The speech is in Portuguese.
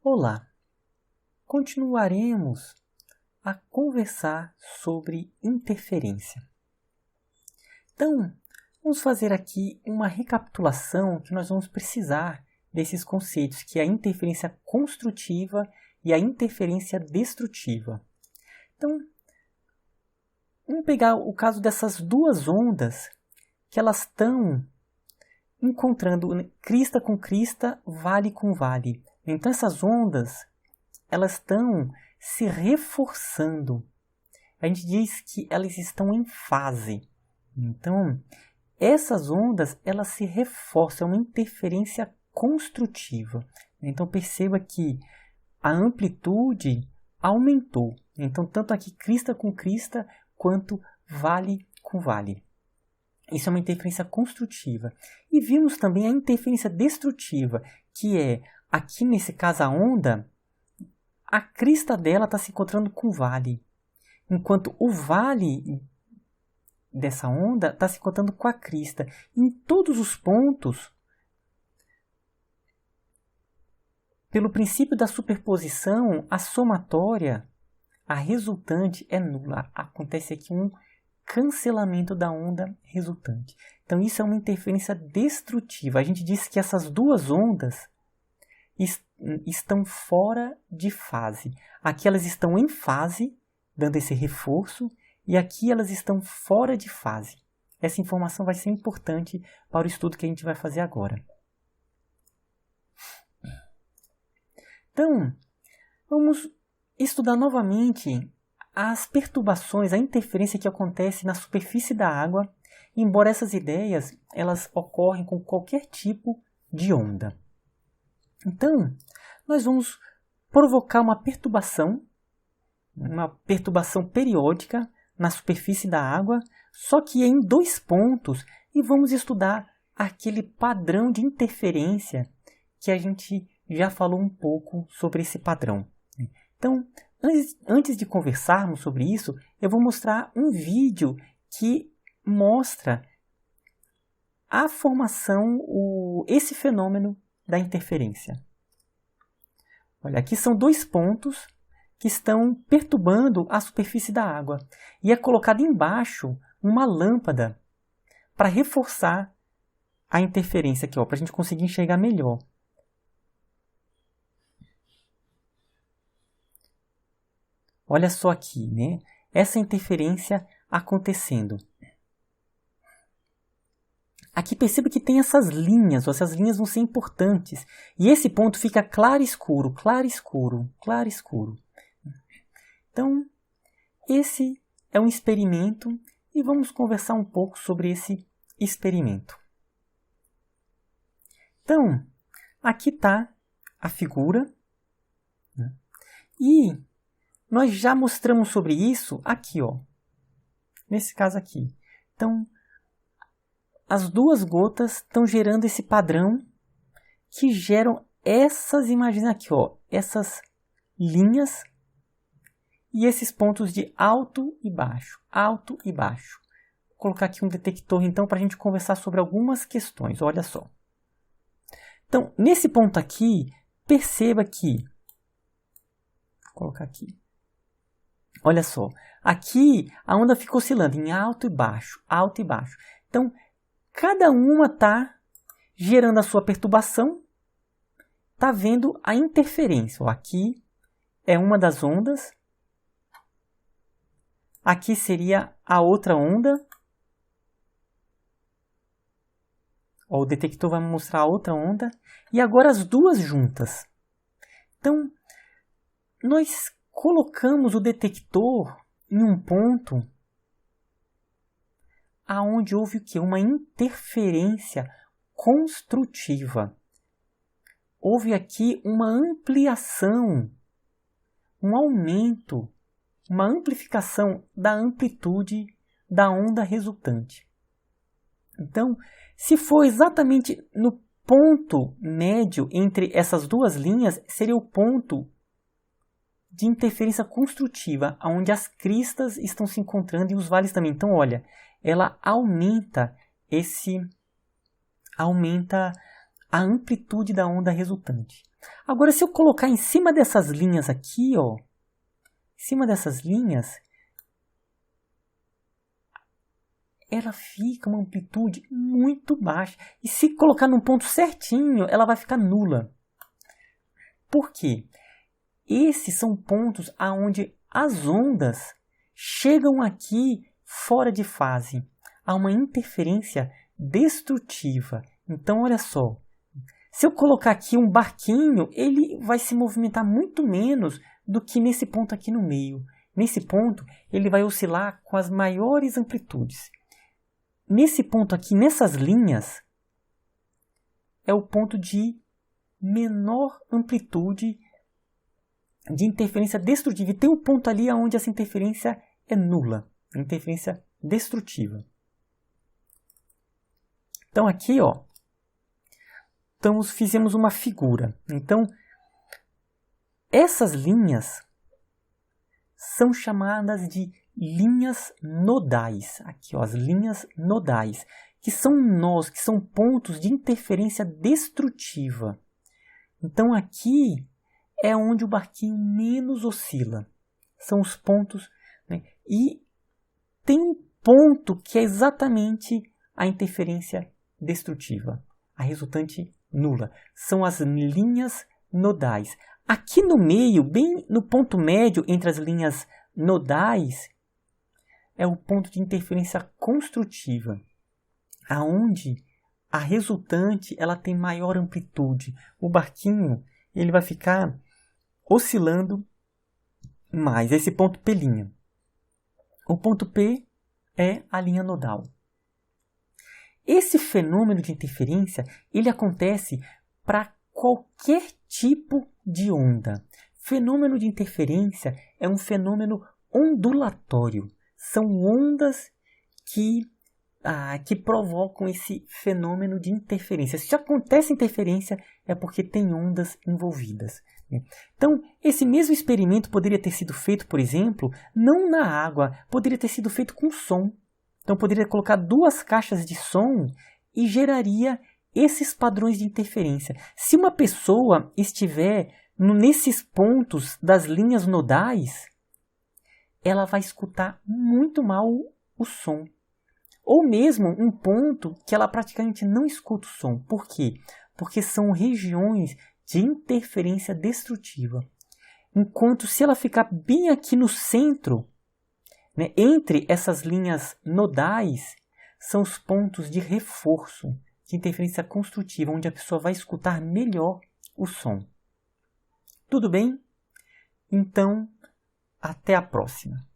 Olá! Continuaremos a conversar sobre interferência. Então, vamos fazer aqui uma recapitulação que nós vamos precisar desses conceitos, que é a interferência construtiva e a interferência destrutiva. Então, vamos pegar o caso dessas duas ondas que elas estão encontrando crista com crista, vale com vale. Então essas ondas, elas estão se reforçando. A gente diz que elas estão em fase. Então, essas ondas, elas se reforçam, é uma interferência construtiva. Então perceba que a amplitude aumentou. Então tanto aqui crista com crista, quanto vale com vale. Isso é uma interferência construtiva. E vimos também a interferência destrutiva, que é, aqui nesse caso a onda, a crista dela está se encontrando com o vale, enquanto o vale dessa onda está se encontrando com a crista. Em todos os pontos, pelo princípio da superposição, a somatória, a resultante é nula. Acontece aqui um cancelamento da onda resultante. Então isso é uma interferência destrutiva. A gente disse que essas duas ondas estão fora de fase. Aqui elas estão em fase, dando esse reforço, e aqui elas estão fora de fase. Essa informação vai ser importante para o estudo que a gente vai fazer agora. Então, vamos estudar novamente as perturbações, a interferência que acontece na superfície da água, embora essas ideias elas ocorrem com qualquer tipo de onda. Então, nós vamos provocar uma perturbação periódica na superfície da água, só que em dois pontos, e vamos estudar aquele padrão de interferência que a gente já falou um pouco sobre esse padrão. Então, antes de conversarmos sobre isso, eu vou mostrar um vídeo que mostra a formação, esse fenômeno da interferência. Olha, aqui são dois pontos que estão perturbando a superfície da água. E é colocada embaixo uma lâmpada para reforçar a interferência aqui, para a gente conseguir enxergar melhor. Olha só aqui, né? Essa interferência acontecendo. Aqui perceba que tem essas linhas, essas linhas vão ser importantes. E esse ponto fica claro escuro, claro escuro, claro escuro. Então, esse é um experimento e vamos conversar um pouco sobre esse experimento. Então, aqui está a figura, né? E nós já mostramos sobre isso aqui, nesse caso aqui. Então, as duas gotas estão gerando esse padrão que geram essas imagens aqui, essas linhas e esses pontos de alto e baixo, alto e baixo. Vou colocar aqui um detector, então, para a gente conversar sobre algumas questões. Olha só. Então, nesse ponto aqui, perceba que... Vou colocar aqui. Olha só, aqui a onda fica oscilando em alto e baixo, alto e baixo. Então, cada uma está gerando a sua perturbação, está vendo a interferência. Aqui é uma das ondas, aqui seria a outra onda. O detector vai mostrar a outra onda, e agora as duas juntas. Então, nós colocamos o detector em um ponto aonde houve o quê? Uma interferência construtiva. Houve aqui uma ampliação, um aumento, uma amplificação da amplitude da onda resultante. Então, se for exatamente no ponto médio entre essas duas linhas, seria o ponto de interferência construtiva, onde as cristas estão se encontrando e os vales também. Então, aumenta a a amplitude da onda resultante. Agora, se eu colocar em cima dessas linhas aqui, ó, em cima dessas linhas, ela fica uma amplitude muito baixa. E se colocar num ponto certinho, ela vai ficar nula. Por quê? Esses são pontos aonde as ondas chegam aqui fora de fase. Há uma interferência destrutiva. Então, olha só. Se eu colocar aqui um barquinho, ele vai se movimentar muito menos do que nesse ponto aqui no meio. Nesse ponto, ele vai oscilar com as maiores amplitudes. Nesse ponto aqui, nessas linhas, é o ponto de menor amplitude de interferência destrutiva. E tem um ponto ali onde essa interferência é nula, interferência destrutiva. Então aqui, ó, fizemos uma figura. Então, essas linhas são chamadas de linhas nodais. Aqui, ó, as linhas nodais, que são nós, que são pontos de interferência destrutiva. Então aqui é onde o barquinho menos oscila. São os pontos, né? E tem um ponto que é exatamente a interferência destrutiva, a resultante nula. São as linhas nodais. Aqui no meio, bem no ponto médio entre as linhas nodais, é o ponto de interferência construtiva, aonde a resultante ela tem maior amplitude. O barquinho ele vai ficar oscilando mais. Esse ponto P'. O ponto P é a linha nodal. Esse fenômeno de interferência ele acontece para qualquer tipo de onda. Fenômeno de interferência é um fenômeno ondulatório. São ondas que provocam esse fenômeno de interferência. Se acontece interferência, é porque tem ondas envolvidas. Então, esse mesmo experimento poderia ter sido feito, por exemplo, não na água, poderia ter sido feito com som. Então, poderia colocar 2 caixas de som e geraria esses padrões de interferência. Se uma pessoa estiver nesses pontos das linhas nodais, ela vai escutar muito mal o som. Ou mesmo um ponto que ela praticamente não escuta o som. Por quê? Porque são regiões de interferência destrutiva. Enquanto se ela ficar bem aqui no centro, né, entre essas linhas nodais, são os pontos de reforço, de interferência construtiva, onde a pessoa vai escutar melhor o som. Tudo bem? Então, até a próxima.